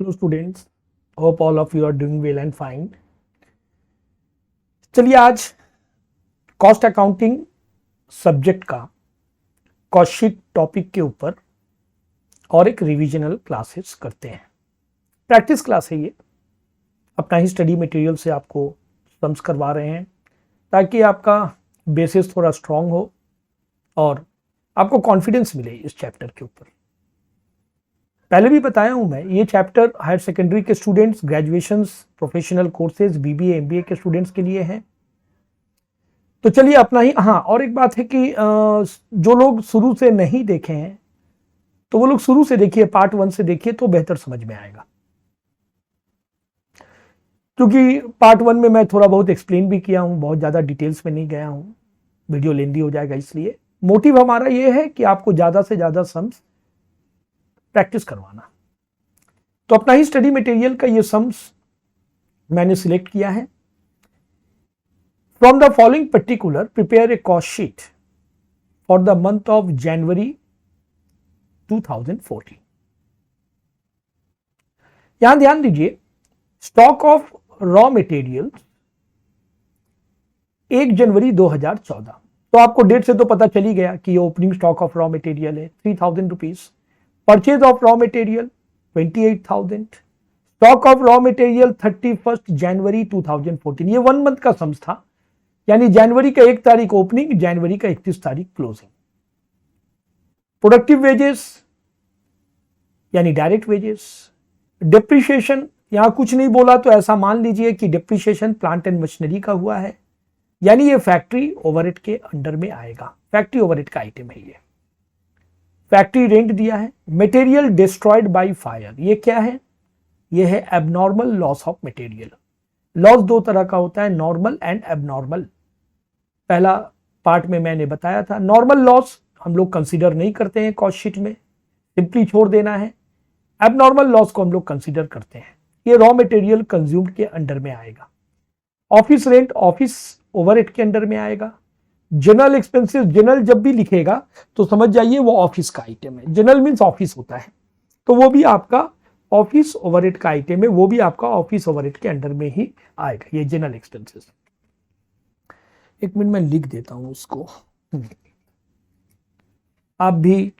Hello students, hope all of you are doing well and fine. चलिए आज cost accounting subject का cost sheet topic के ऊपर और एक रिविजनल क्लासेस करते हैं। प्रैक्टिस क्लास है ये, अपना ही स्टडी मटेरियल से आपको सम्स करवा रहे हैं ताकि आपका बेसिस थोड़ा स्ट्रांग हो और आपको कॉन्फिडेंस मिले इस चैप्टर के ऊपर। पहले भी बताया हूं मैं, ये चैप्टर हायर सेकेंडरी के students, graduations, professional courses, BBA MBA के स्टूडेंट्स के लिए है। तो चलिए अपना ही, हाँ और एक बात है कि जो लोग शुरू से नहीं देखे हैं तो वो लोग शुरू से देखिए, पार्ट 1 से देखिए तो बेहतर समझ में आएगा, क्योंकि पार्ट 1 में मैं थोड़ा बहुत एक्सप्लेन भी किया हूं, बहुत ज्यादा डिटेल्स में नहीं गया हूं, वीडियो लेंदी हो जाएगा। इसलिए मोटिव हमारा ये है कि आपको ज्यादा से ज्यादा सम्स प्रैक्टिस करवाना। तो अपना ही स्टडी मटेरियल का ये सम्स मैंने सिलेक्ट किया है। From the following particular prepare a cost sheet for the month of January 2014। यहां ध्यान दीजिए, स्टॉक ऑफ रॉ मटेरियल 1 जनवरी 2014। तो आपको डेट से तो पता चल ही गया कि ये opening stock of raw material है 3000 rupees. Purchase of raw material 28,000। Stock of raw material 31 जनवरी 2014। ये 1 मंथ का सम्स था, यानी जनवरी का 1 तारीख ओपनिंग, जनवरी का 31 तारीख क्लोजिंग। प्रोडक्टिव वेजेस यानी डायरेक्ट वेजेस। डिप्रिसिएशन यहां कुछ नहीं बोला तो ऐसा मान लीजिए कि डिप्रिसिएशन प्लांट एंड मशीनरी का हुआ है, यानी ये फैक्ट्री ओवरहेड के अंडर में आएगा, फैक्ट्री ओवरहेड का आइटम है ये। फैक्ट्री रेंट दिया है। मटेरियल डिस्ट्रॉयड बाय फायर, ये क्या है? ये है abnormal loss of material. Loss 2 तरह का होता है, नॉर्मल एंड एबनॉर्मल। पहला पार्ट में मैंने बताया था, नॉर्मल लॉस हम लोग कंसीडर नहीं करते हैं कॉस्ट शीट में, सिंपली छोड़ देना है। एबनॉर्मल लॉस को हम लोग कंसीडर करते हैं। ये रॉ मटेरियल कंज्यूम्ड के अंडर में आएगा। ऑफिस रेंट ऑफिस ओवरहेड के अंडर में आएगा। जनरल एक्सपेंसेस, जनरल जब भी लिखेगा तो समझ जाइए वो ऑफिस का आइटम है। जनरल मींस ऑफिस होता है, तो वो भी आपका ऑफिस ओवरहेड का आइटम है, वो भी आपका ऑफिस ओवरहेड के अंडर में ही आएगा, ये जनरल एक्सपेंसेस। एक मिनट में लिख देता हूं उसको, आप भी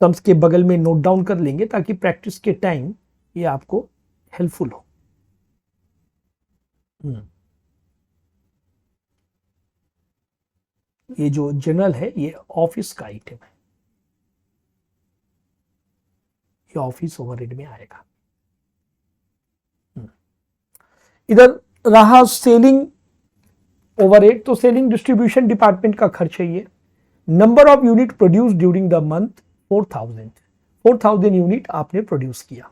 सम्स के बगल में नोट डाउन कर लेंगे ताकि प्रैक्टिस के टाइम ये आपको हेल्पफुल हो। ये जो जनरल है ये ऑफिस का आइटम है, ये ऑफिस ओवरहेड में आएगा। इधर रहा सेलिंग ओवरहेड, तो सेलिंग डिस्ट्रीब्यूशन डिपार्टमेंट का खर्च है ये। Number of unit produce during the month 4,000 unit आपने प्रोड्यूस किया।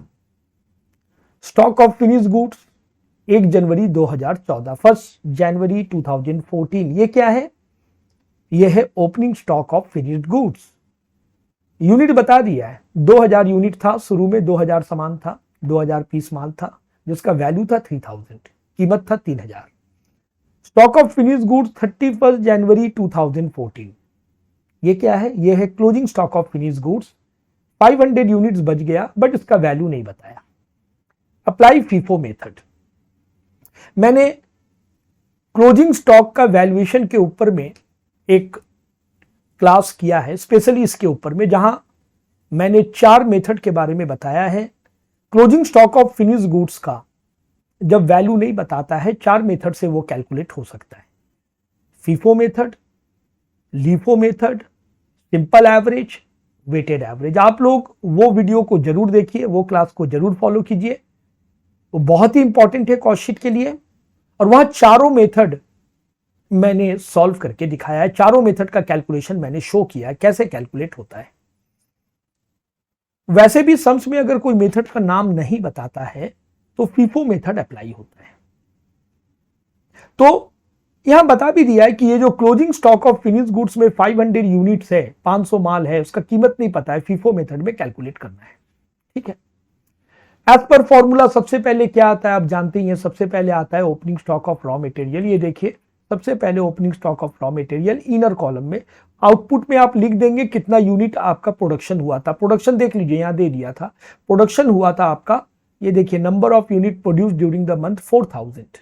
स्टॉक ऑफ फिनिश गुड्स 1 जनवरी 2014, 1 जनवरी 2014, ये क्या है? ये है opening stock of finished goods. Unit बता दिया है, 2000 यूनिट था शुरू में, 2000 सामान था, 2000 पीस माल था जिसका वैल्यू था 3000, कीमत था 3000। स्टॉक ऑफ फिनिश गुड्स 31 जनवरी 2014, ये क्या है? ये है closing stock of finish goods. 500 units बच गया बट इसका वैल्यू नहीं बताया। Apply FIFO method. मैंने क्लोजिंग स्टॉक का वैल्यूएशन के ऊपर में एक क्लास किया है स्पेशली इसके ऊपर में, जहां मैंने 4 मेथड के बारे में बताया है। Closing stock of finish goods का जब वैल्यू नहीं बताता है, 4 मेथड से वो कैलकुलेट हो सकता है। FIFO method, LIFO method, simple average, weighted average. आप लोग वो वीडियो को जरूर देखिए, वो क्लास को जरूर फॉलो कीजिए, वो बहुत ही इंपॉर्टेंट है कॉस्ट शीट के लिए। और वहां चारों मेथड मैंने सॉल्व करके दिखाया है, चारों मेथड का कैलकुलेशन मैंने शो किया है कैसे कैलकुलेट होता है। वैसे भी सम्स में अगर कोई मेथड का नाम नहीं बताता है तो फीफो मेथड अप्लाई होता है। तो यहां बता भी दिया है कि ये जो closing stock of finish goods में 500 यूनिट्स है, 500 माल है, उसका कीमत नहीं पता है, फीफो मेथड में कैलकुलेट करना है। ठीक है, एज पर फॉर्मूला सबसे पहले क्या आता है आप जानते ही हैं, सबसे पहले आता है opening stock of raw material. ये देखिए, सबसे पहले opening stock of raw material inner column में, आउटपुट में आप लिख देंगे कितना यूनिट आपका प्रोडक्शन हुआ था। प्रोडक्शन देख लीजिए, यहां दे दिया था, प्रोडक्शन हुआ था आपका ये देखिए number of unit produce during the month 4000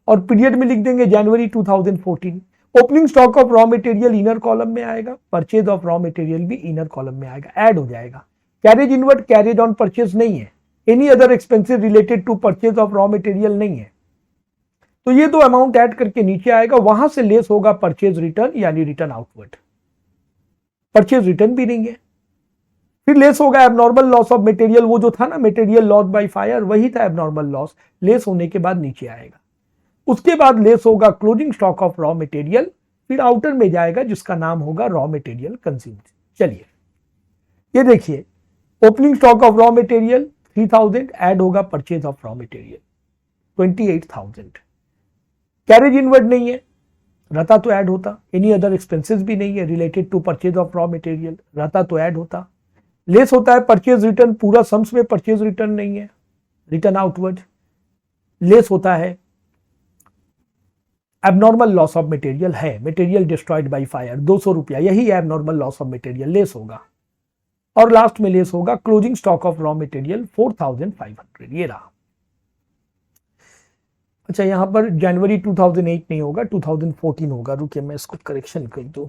और पीरियड में लिख देंगे जनवरी 2014। Opening stock of raw material inner column में आएगा, परचेज ऑफ रॉ मटेरियल भी इनर कॉलम में आएगा, ऐड हो जाएगा। Carriage inward carriage on purchase नहीं है, any other expenses related to purchase of raw material नहीं है। तो ये दो अमाउंट ऐड करके नीचे आएगा, वहां से लेस होगा परचेज रिटर्न यानी रिटर्न आउटवर्ड, परचेज रिटर्न भी नहीं है। फिर लेस होगा एबनॉर्मल लॉस ऑफ मटेरियल, वो जो था ना मटेरियल लॉस बाय फायर, वही था एबनॉर्मल लॉस, लेस होने के बाद नीचे आएगा। उसके बाद लेस होगा closing stock of raw material, फिर आउटर में जाएगा जिसका नाम होगा रॉ मटेरियल कंज्यूम्ड। चलिए ये देखिए opening stock of raw material 3000 add होगा purchase of raw material 28000। Carriage inward नहीं है, रहता तो ऐड होता। एनी अदर एक्सपेंसेस भी नहीं है related to purchase of raw material, रहता तो ऐड होता। लेस होता है परचेज रिटर्न, पूरा सम्स में परचेज रिटर्न नहीं है, रिटर्न आउटवर्ड। लेस होता है एबनॉर्मल लॉस ऑफ मटेरियल है, मटेरियल डिस्ट्रॉयड बाय फायर 200 रुपया, यही है abnormal loss of material, less होगा। और लास्ट में लेस होगा closing stock of raw material 4500, ये रहा। अच्छा यहां पर जनवरी 2008 नहीं होगा, 2014 होगा, रुकिए मैं इसको करेक्शन कर दूं,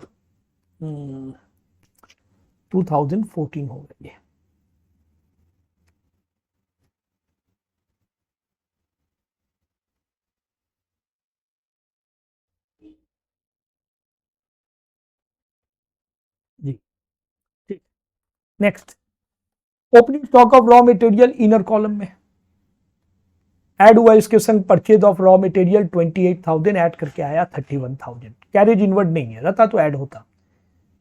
2014 होगा ये। जी ठीक, next opening stock of raw material inner column में ऐड हुआ, इसके संग purchase of raw material 28000 add करके आया 31000। कैरेज इनवर्ड नहीं है, रहता तो ऐड होता।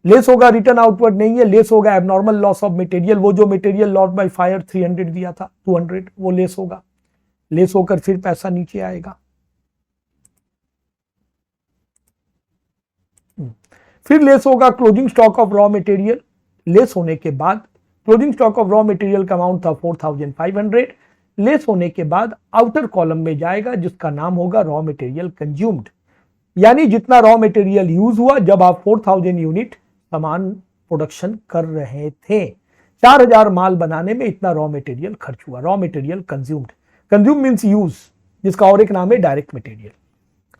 लेस होगा रिटर्न आउटवर्ड नहीं है, लेस होगा एबनॉर्मल लॉस ऑफ मटेरियल, वो जो मटेरियल लॉस बाय फायर 300 दिया था 200, वो लेस होगा। लेस होकर फिर पैसा नीचे आएगा। फिर लेस होगा closing stock of raw material, less होने के बाद closing stock of raw material का अमाउंट था 4500, लेस होने के बाद आउटर कॉलम में जाएगा जिसका नाम होगा रॉ मटेरियल कंज्यूम्ड, यानी जितना रॉ मटेरियल यूज हुआ जब आप 4000 यूनिट सामान प्रोडक्शन कर रहे थे, 4000 माल बनाने में इतना रॉ मटेरियल खर्च हुआ, raw material consumed. Consume means use, जिसका और एक नाम है direct material.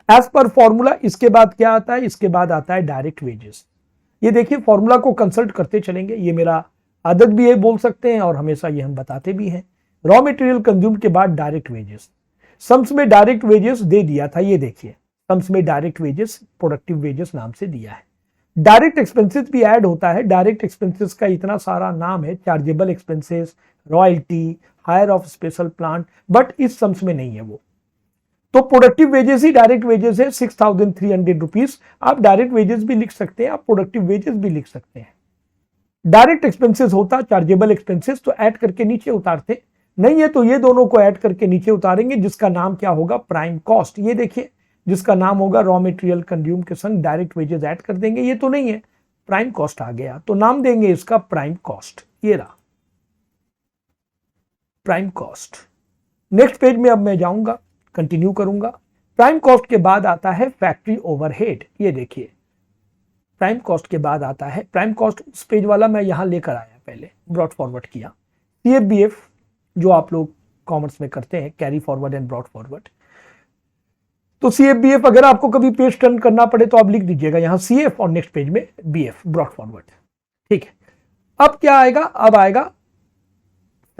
As per formula इसके बाद क्या आता है, इसके बाद आता है डायरेक्ट वेजेस। ये देखिए फॉर्मूला को कंसल्ट करते चलेंगे, ये मेरा आदत भी है बोल सकते हैं और हमेशा ये हम बताते भी हैं। रॉ मटेरियल कंज्यूम के बाद डायरेक्ट वेजेस, सम्स में डायरेक्ट वेजेस दे दिया था, ये देखिए सम्स में डायरेक्ट वेजेस प्रोडक्टिव वेजेस नाम से दिया है। डायरेक्ट एक्सपेंसेस भी ऐड होता है, डायरेक्ट एक्सपेंसेस का इतना सारा नाम है, chargeable expenses, royalty, hire of special plant, but इस सम्स में नहीं है वो। तो प्रोडक्टिव वेजेस ही डायरेक्ट वेजेस है 6300 रुपीज। आप डायरेक्ट वेजेस भी लिख सकते हैं, आप प्रोडक्टिव वेजेस भी लिख सकते हैं। डायरेक्ट एक्सपेंसेस होता चार्जेबल एक्सपेंसेस, तो ऐड करके नीचे उतारते, नहीं है तो ये दोनों को ऐड करके नीचे उतारेंगे जिसका नाम क्या होगा प्राइम कॉस्ट। ये देखिए जिसका नाम होगा रॉ मटेरियल कंज्यूम के संग डायरेक्ट वेजेस ऐड कर देंगे, ये तो नहीं है प्राइम कॉस्ट आ गया तो नाम देंगे इसका प्राइम कॉस्ट, ये रहा प्राइम कॉस्ट। नेक्स्ट पेज में अब मैं जाऊंगा, कंटिन्यू करूंगा। प्राइम कॉस्ट के बाद आता है फैक्ट्री ओवरहेड, ये देखिए प्राइम कॉस्ट के बाद आता है प्राइम कॉस्ट, उस पेज वाला मैं यहां लेकर आया, पहले ब्रॉड फॉरवर्ड किया। सीएफबीएफ जो आप लोग कॉमर्स में करते हैं, carry forward and brought forward, तो सीएफबीएफ अगर आपको कभी पेज टर्न करना पड़े तो आप लिख दीजिएगा यहां सीएफ और नेक्स्ट पेज में बीएफ ब्रॉड फॉरवर्ड, ठीक है। अब क्या आएगा, अब आएगा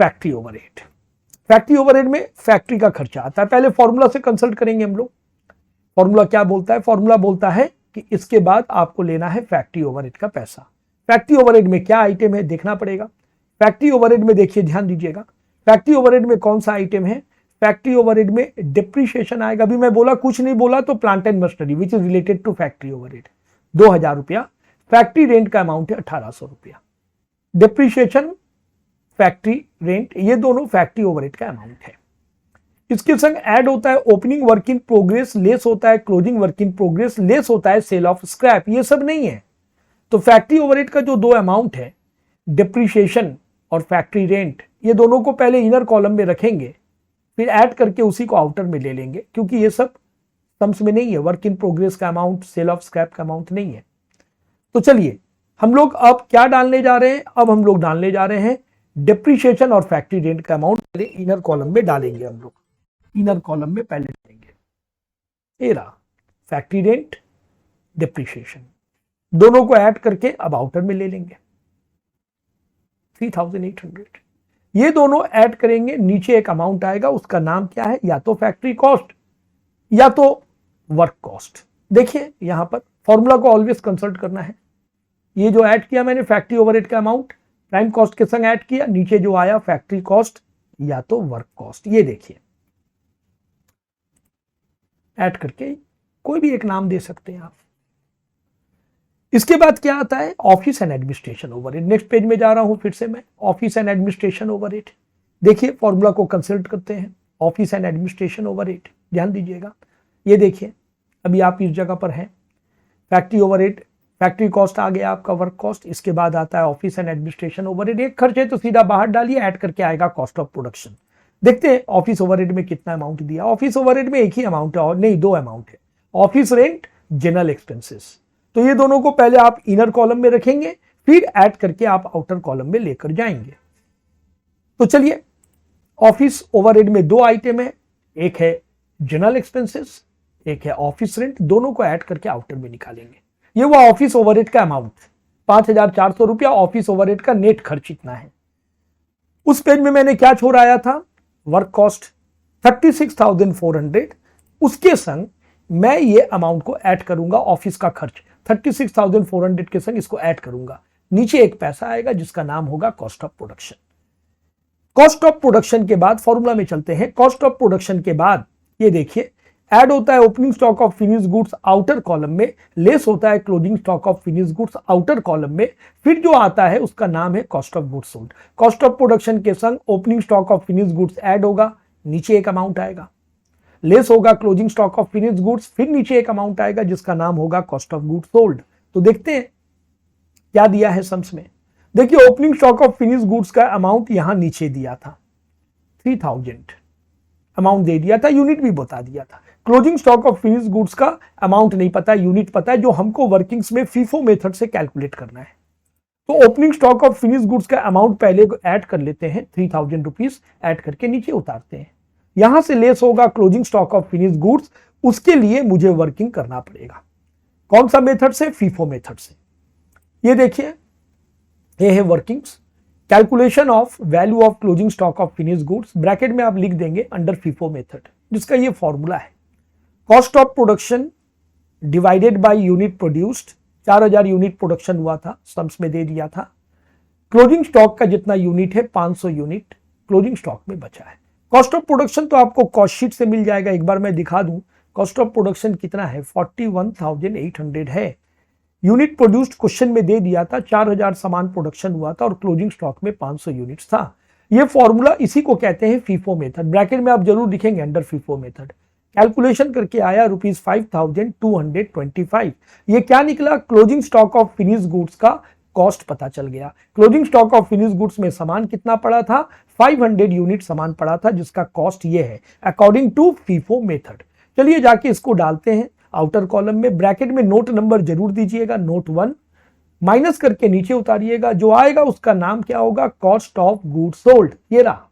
फैक्ट्री ओवरहेड। फैक्ट्री ओवरहेड में फैक्ट्री का खर्चा आता है, पहले फॉर्मूला से कंसल्ट करेंगे हम लोग। फॉर्मूला क्या बोलता है, फॉर्मूला बोलता है कि इसके बाद आपको लेना है फैक्ट्री ओवरहेड का पैसा। फैक्ट्री ओवरहेड में क्या आइटम है देखना पड़ेगा। फैक्ट्री ओवरहेड में देखिए ध्यान दीजिएगा, फैक्ट्री ओवरहेड में कौन सा आइटम है, फैक्ट्री ओवरहेड में डिप्रीशिएशन आएगा। अभी मैं बोला कुछ नहीं बोला तो plant and machinery which is related to factory overhead 2000 रुपया, फैक्ट्री रेंट का अमाउंट है 1800 रुपया। डिप्रीशिएशन फैक्ट्री रेंट ये दोनों फैक्ट्री ओवरहेड का अमाउंट है। इसके संग ऐड होता है opening work in progress, less होता है closing work in progress, less होता है सेल ऑफ स्क्रैप, ये सब नहीं है। तो फैक्ट्री ओवरहेड का जो दो अमाउंट है डिप्रीशिएशन और फैक्ट्री रेंट, ये दोनों को पहले इनर कॉलम में रखेंगे, फिर ऐड करके उसी को आउटर में ले लेंगे, क्योंकि ये सब सम्स में नहीं है, वर्क इन प्रोग्रेस का अमाउंट, सेल ऑफ स्क्रैप का अमाउंट नहीं है। तो चलिए हम लोग अब क्या डालने जा रहे हैं, अब हम लोग डालने जा रहे हैं डिप्रिशिएशन और फैक्ट्री रेंट का अमाउंट पहले इनर कॉलम में डालेंगे हम लोग, इनर कॉलम में पहले डालेंगे। ये रहा फैक्ट्री रेंट, डिप्रिशिएशन, दोनों को ऐड करके अब आउटर में ले लेंगे 3800। ये दोनों ऐड करेंगे, नीचे एक अमाउंट आएगा, उसका नाम क्या है, या तो फैक्ट्री कॉस्ट या तो वर्क कॉस्ट। देखिए यहां पर फॉर्मूला को ऑलवेज कंसल्ट करना है। ये जो ऐड किया मैंने फैक्ट्री ओवरहेड का अमाउंट प्राइम कॉस्ट के संग ऐड किया, नीचे जो आया फैक्ट्री कॉस्ट या तो वर्क कॉस्ट। ये देखिए ऐड करके कोई भी एक नाम दे सकते हैं आप। इसके बाद क्या आता है, office and administration overhead. Next page में जा रहा हूं फिर से मैं, ऑफिस एंड एडमिनिस्ट्रेशन ओवरहेड। देखिए फॉर्मूला को कंसल्ट करते हैं, ऑफिस एंड एडमिनिस्ट्रेशन ओवरहेड, ध्यान दीजिएगा। ये देखिए अभी आप इस जगह पर हैं, फैक्ट्री ओवरहेड, फैक्ट्री कॉस्ट आ गया आपका, वर्क कॉस्ट, इसके बाद आता है ऑफिस एंड एडमिनिस्ट्रेशन ओवरहेड। एक खर्च है तो सीधा बाहर डालिए, ऐड करके आएगा कॉस्ट ऑफ प्रोडक्शन। देखते हैं ऑफिस ओवरहेड में कितना अमाउंट दिया। ऑफिस ओवरहेड में एक ही अमाउंट है, और नहीं दो अमाउंट है, ऑफिस रेंट, जनरल एक्सपेंसेस। तो ये दोनों को पहले आप इनर कॉलम में रखेंगे, फिर ऐड करके आप आउटर कॉलम में लेकर जाएंगे। तो चलिए ऑफिस ओवरहेड में दो आइटम है, एक है जनरल एक्सपेंसेस, एक है ऑफिस रेंट, दोनों को ऐड करके आउटर में निकालेंगे। ये हुआ ऑफिस ओवरहेड का अमाउंट 5400 रुपया। ऑफिस ओवरहेड का नेट खर्च इतना है। उस पेज में मैंने क्या छोड़ आया था, वर्क कॉस्ट 36,400, उसके संग मैं ये अमाउंट को ऐड करूंगा, ऑफिस का खर्च 36,400 के संग इसको ऐड करूंगा। नीचे एक पैसा आएगा जिसका नाम होगा cost of production. Cost of production के बाद फॉर्मूला में चलते हैं। कॉस्ट ऑफ प्रोडक्शन के बाद ये देखिए ऐड होता है opening stock of finish goods outer column में, लेस होता है closing stock of finish goods outer column में, फिर जो आता है उसका नाम है cost of goods sold. Cost of production के संग opening stock of finish goods add होगा, नीचे एक अमाउंट आएगा, लेस होगा closing stock of finish goods, फिर नीचे एक अमाउंट आएगा जिसका नाम होगा कॉस्ट ऑफ गुड्स सोल्ड। तो देखते हैं क्या दिया है सम्स में। देखिए opening stock of finish goods का अमाउंट यहां नीचे दिया था 3000 अमाउंट दे दिया था, यूनिट भी बता दिया था। Closing stock of finish goods का अमाउंट नहीं पता, यूनिट पता है, जो हमको वर्किंग्स में फीफो मेथड से कैलकुलेट करना है। तो opening stock of finish goods का अमाउंट पहले ऐड कर लेते हैं, 3000 रुपीज ऐड करके नीचे उतारते हैं। यहां से लेस होगा closing stock of finish goods, उसके लिए मुझे वर्किंग करना पड़ेगा। कौन सा मेथड से, फीफो मेथड से। ये देखिए ये है workings, calculation of value of closing stock of finish goods, bracket में आप लिख देंगे अंडर फीफो मेथड, जिसका ये फॉर्मूला है। Cost of production divided by unit produced, 4000 unit production हुआ था, सम्स में दे दिया था। क्लोजिंग स्टॉक का जितना यूनिट है 500 यूनिट क्लोजिंग स्टॉक में बचा है। कॉस्ट ऑफ प्रोडक्शन तो आपको कॉस्ट शीट से मिल जाएगा, एक बार मैं दिखा दूं कॉस्ट ऑफ प्रोडक्शन कितना है, 41,800 है। यूनिट प्रोड्यूस्ड क्वेश्चन में दे दिया था, 4000 सामान प्रोडक्शन हुआ था और क्लोजिंग स्टॉक में 500 यूनिट्स था। ये फॉर्मूला इसी को कहते हैं फीफो मेथड, ब्रैकेट में आप जरूर लिखेंगे अंडर फीफो मेथड। कैलकुलेशन करके आया ₹5225। ये क्या निकला, closing stock of finish goods का कॉस्ट पता चल गया। Closing stock of finish goods में सामान कितना पड़ा था, 500 यूनिट सामान पड़ा था, जिसका कॉस्ट ये है अकॉर्डिंग टू फीफो मेथड। चलिए जाके इसको डालते हैं आउटर कॉलम में, ब्रैकेट में नोट नंबर जरूर दीजिएगा, नोट 1, माइनस करके नीचे उतारिएगा, जो आएगा उसका नाम क्या होगा, कॉस्ट ऑफ गुड्स सोल्ड। ये रहा।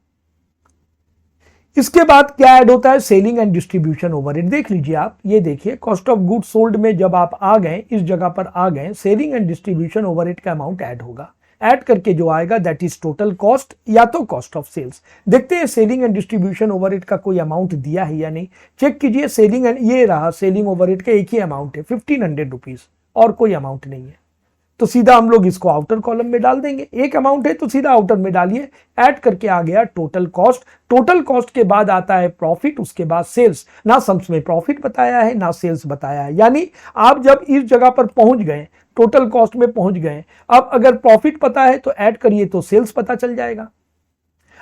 इसके बाद क्या ऐड होता है, सेलिंग एंड डिस्ट्रीब्यूशन ओवरहेड। देख लीजिए आप, ये देखिए कॉस्ट ऑफ गुड्स सोल्ड में जब आप आ गए, इस जगह पर आ गए, सेलिंग एंड डिस्ट्रीब्यूशन ओवरहेड का अमाउंट ऐड होगा। ऐड करके जो आएगा दैट इज टोटल कॉस्ट या तो कॉस्ट ऑफ सेल्स। देखते हैं सेलिंग एंड डिस्ट्रीब्यूशन ओवरहेड का कोई अमाउंट दिया है या नहीं, चेक कीजिए। सेलिंग एंड, ये रहा सेलिंग ओवरहेड का एक ही अमाउंट है 1500 रुपीज, और कोई अमाउंट नहीं है। तो सीधा हम लोग इसको आउटर कॉलम में डाल देंगे, एक अमाउंट है तो सीधा आउटर में डालिए। ऐड करके आ गया टोटल कॉस्ट। टोटल कॉस्ट के बाद आता है प्रॉफिट, उसके बाद सेल्स। ना सम्स में प्रॉफिट बताया है ना सेल्स बताया है, यानी आप जब इस जगह पर पहुंच गए, टोटल कॉस्ट में पहुंच गए, अब अगर प्रॉफिट पता है तो ऐड करिए तो सेल्स पता चल जाएगा,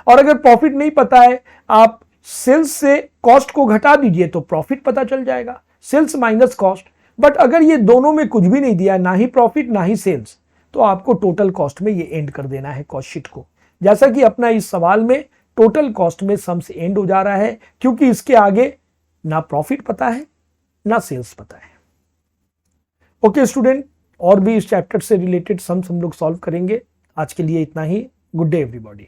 और अगर प्रॉफिट नहीं पता है आप सेल्स से कॉस्ट को घटा दीजिए तो प्रॉफिट पता चल जाएगा, सेल्स माइनस कॉस्ट। बट अगर ये दोनों में कुछ भी नहीं दिया, ना ही प्रॉफिट ना ही सेल्स, तो आपको टोटल कॉस्ट में ये एंड कर देना है कॉस्ट शीट को। जैसा कि अपना इस सवाल में टोटल कॉस्ट में सम्स एंड हो जा रहा है, क्योंकि इसके आगे ना प्रॉफिट पता है ना सेल्स पता है। ओके स्टूडेंट, और भी इस चैप्टर से रिलेटेड सम्स हम लोग सॉल्व करेंगे। आज के लिए इतना ही। Good day everybody.